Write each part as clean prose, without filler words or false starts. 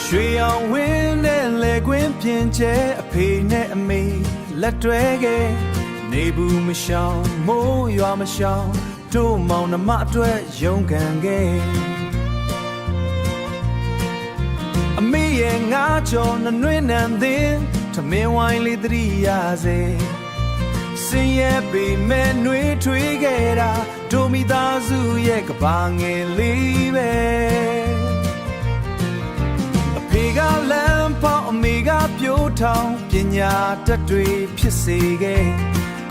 ရွှေအောင်ဝင်းနဲ့လေကွင်းပြင်ကျဲအဖေနဲ့အမေလက်တွဲခဲ့နေဘူးမရှောင်မိုးရွာမရှောင်တို့မောင်နှမအတွက်ရုန်းကန်ခဲ့အမေရဲ့ငါကြော်နှွေးနံသင်းထမင်းဝိုင်းလေးသတိရစေစင်ရဲ့ပေမဲ့နှွေးထွေးခဲ့တာတို့မိသားစုရဲ့ကဘာငယ်လေးပဲအဖေကလမ်းပေါက်အမေကပြိုးထောင်ပညာတတ်တွေဖြစ်စေခဲ့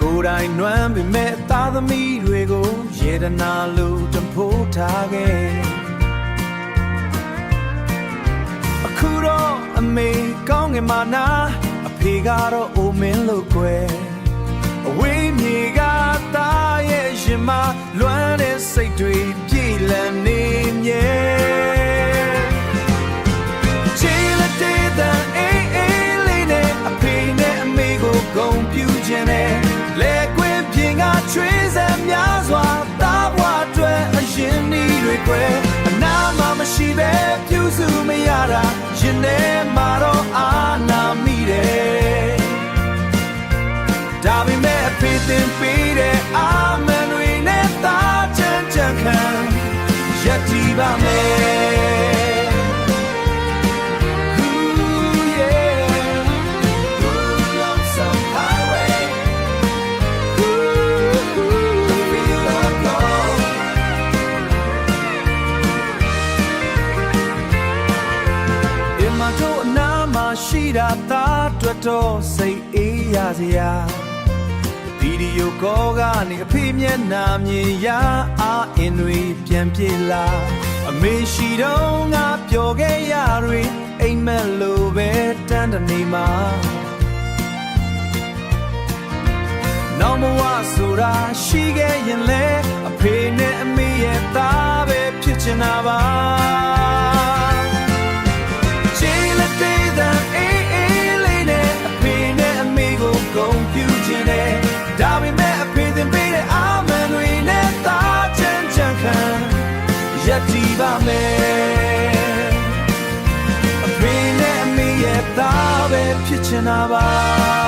ကိုယ်တိုင်နွမ်းပေမဲ့သားသမီးတွေကိုယေဒနာလိုတဖိုးထားခဲ့အခုတော့အမေကောင်းငင်မာနာအဖေကတော့အိုမင်းလို့ကွယ်အဝေးမြေကသားရဲ့ရှင်မလွမ်းတဲ့စိတ်တွေပြေလည်နေမြဲချီလက်တဲ့အေးအေးလေးနဲ့အဖေနဲ့အမေကိုဂုဏ်ပြုခြင်းနဲ့လေကွင်းပြင်ကချွေးစံများစွာသားဘွားအတွက်အရင်နီးတွေကွယ်အနာမရှိပဲပြုစုမရတာရင်ထဲမှာတော့အာနာမိတယ်ဒါပေမဲ့အဖေသင်ပေးတဲ့အာမန်တွေနဲ့သားချမ်းချမ်းခံရက်တည်ပါမယ်ရှိတာသားတွေ့တော့စိတ်အေးရစရာဗီဒီယိုကောကနေအဖေမျက်နှာမြင်ရအားအင်းတွေပြန်ပြေလာအမေရှိတော့ငါပျော်ခဲ့ရတွေအိမ်မက်လိုပဲတန်းတနေမှာနောက်မဝဆိုတာရှိခဲ့ရင်လေအဖေနဲ့အမေရဲ့သားပဲဖြစ်ချင်တာပါဒါပေမဲ့အဖေသင်ပေးတဲ့အာမန်တွေနဲ့သားချမ်းချမ်းခံရက်တည်ပါမယ်အဖေနဲ့အမေရဲ့သားပဲဖြစ်ချင်တာပါ